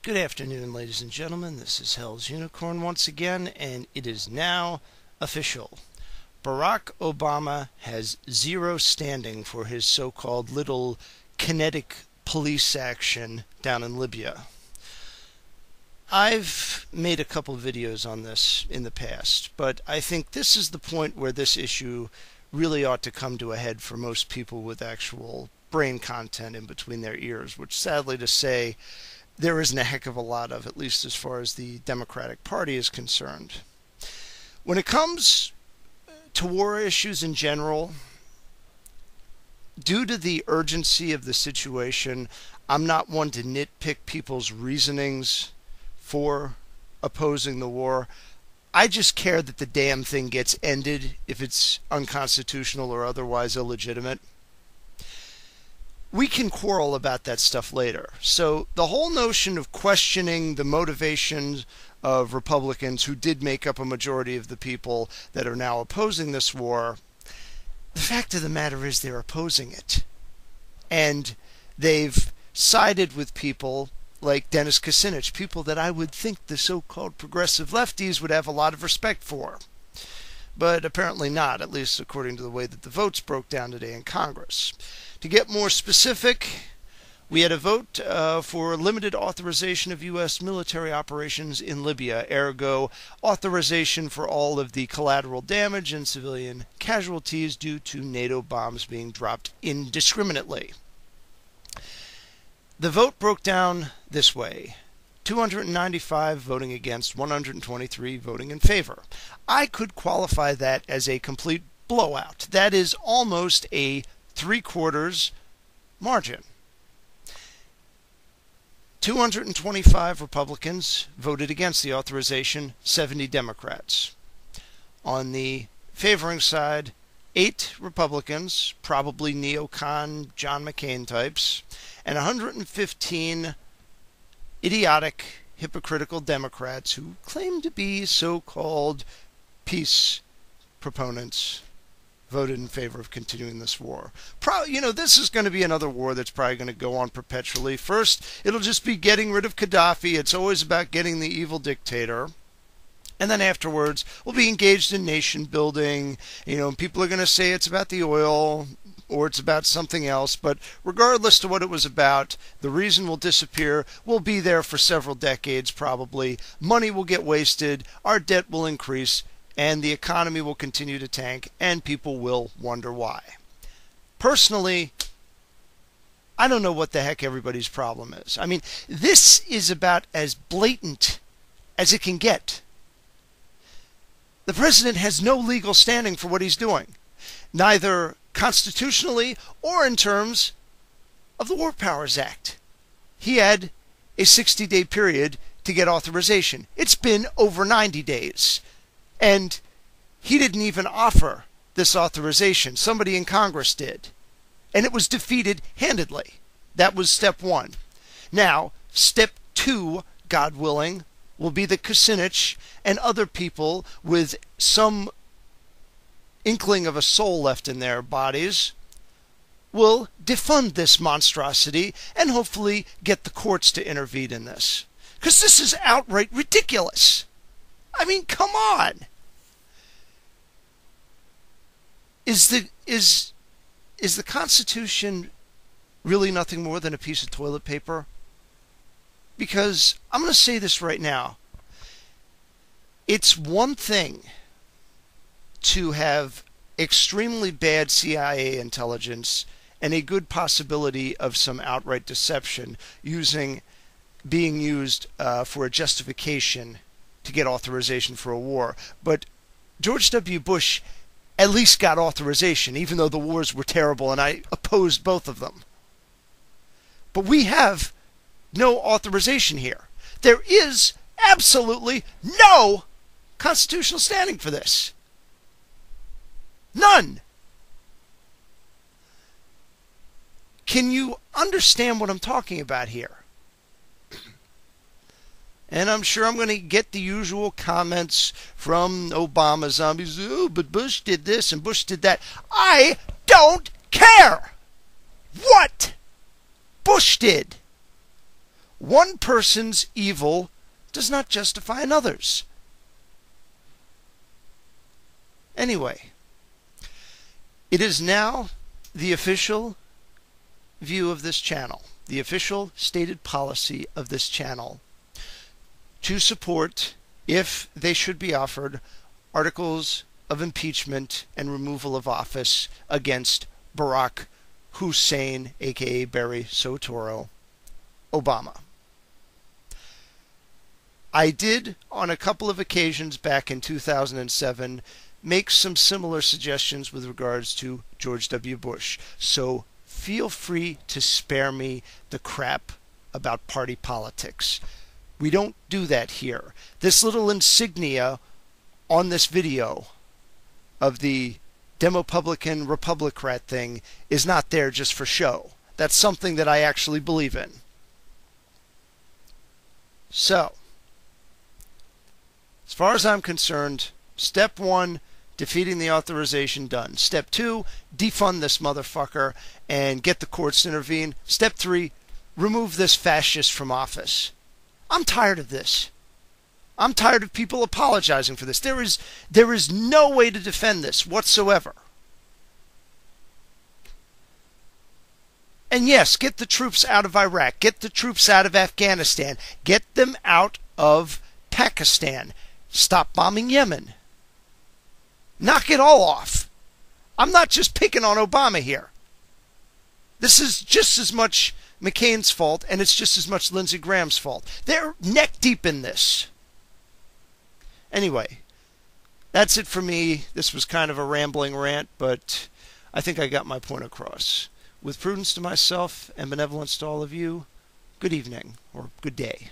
Good afternoon, ladies and gentlemen. This is Hell's Unicorn once again, and it is now official. Barack Obama has zero standing for his so-called little kinetic police action down in Libya. I've made a couple of videos on this in the past, but I think this is the point where this issue really ought to come to a head for most people with actual brain content in between their ears, which sadly to say, there isn't a heck of a lot of, at least as far as the Democratic Party is concerned. When it comes to war issues in general, due to the urgency of the situation, I'm not one to nitpick people's reasonings for opposing the war. I just care that the damn thing gets ended if it's unconstitutional or otherwise illegitimate. We can quarrel about that stuff later. So the whole notion of questioning the motivations of Republicans who did make up a majority of the people that are now opposing this war, the fact of the matter is they're opposing it. And they've sided with people like Dennis Kucinich, people that I would think the so-called progressive lefties would have a lot of respect for. But apparently not, at least according to the way that the votes broke down today in Congress. To get more specific, we had a vote for limited authorization of U.S. military operations in Libya, ergo authorization for all of the collateral damage and civilian casualties due to NATO bombs being dropped indiscriminately. The vote broke down this way: 295 voting against, 123 voting in favor. I could qualify that as a complete blowout. That is almost a 3/4 margin. 225 Republicans voted against the authorization, 70 Democrats. On the favoring side, 8 Republicans, probably neocon John McCain types, and 115 idiotic, hypocritical Democrats who claim to be so-called peace proponents voted in favor of continuing this war. This is going to be another war that's probably going to go on perpetually. First, it'll just be getting rid of Gaddafi. It's always about getting the evil dictator. And then afterwards, we'll be engaged in nation building. People are going to say it's about the oil or it's about something else. But regardless to what it was about, the reason will disappear. We'll be there for several decades probably. Money will get wasted. Our debt will increase. And the economy will continue to tank, and people will wonder why. Personally, I don't know what the heck everybody's problem is. I mean, this is about as blatant as it can get. The president has no legal standing for what he's doing, neither constitutionally or in terms of the War Powers Act. He had a 60-day period to get authorization. It's been over 90 days. And he didn't even offer this authorization. Somebody in Congress did. And it was defeated handedly. That was step 1. Now, step 2, God willing, will be that Kucinich and other people with some inkling of a soul left in their bodies will defund this monstrosity and hopefully get the courts to intervene in this. Because this is outright ridiculous. I mean, come on. Is the Constitution really nothing more than a piece of toilet paper? Because I'm going to say this right now. It's one thing to have extremely bad CIA intelligence and a good possibility of some outright deception being used for a justification to get authorization for a war. But George W. Bush at least got authorization, even though the wars were terrible, and I opposed both of them. But we have no authorization here. There is absolutely no constitutional standing for this. None. Can you understand what I'm talking about here? And I'm sure I'm going to get the usual comments from Obama zombies. Oh, but Bush did this and Bush did that. I don't care what Bush did. One person's evil does not justify another's. Anyway, it is now the official view of this channel, the official stated policy of this channel, to support, if they should be offered, articles of impeachment and removal of office against Barack Hussein, aka Barry Soetoro, Obama. I did, on a couple of occasions back in 2007, make some similar suggestions with regards to George W. Bush, so feel free to spare me the crap about party politics. We don't do that here. This little insignia on this video of the Demopublican Republicrat thing is not there just for show. That's something that I actually believe in. So, as far as I'm concerned, step 1, defeating the authorization, done. Step 2, defund this motherfucker and get the courts to intervene. Step 3, remove this fascist from office. I'm tired of this. I'm tired of people apologizing for this. There is no way to defend this whatsoever. And yes, get the troops out of Iraq. Get the troops out of Afghanistan. Get them out of Pakistan. Stop bombing Yemen. Knock it all off. I'm not just picking on Obama here. This is just as much McCain's fault, and it's just as much Lindsey Graham's fault. They're neck deep in this. Anyway, that's it for me. This was kind of a rambling rant, but I think I got my point across. With prudence to myself and benevolence to all of you, good evening or good day.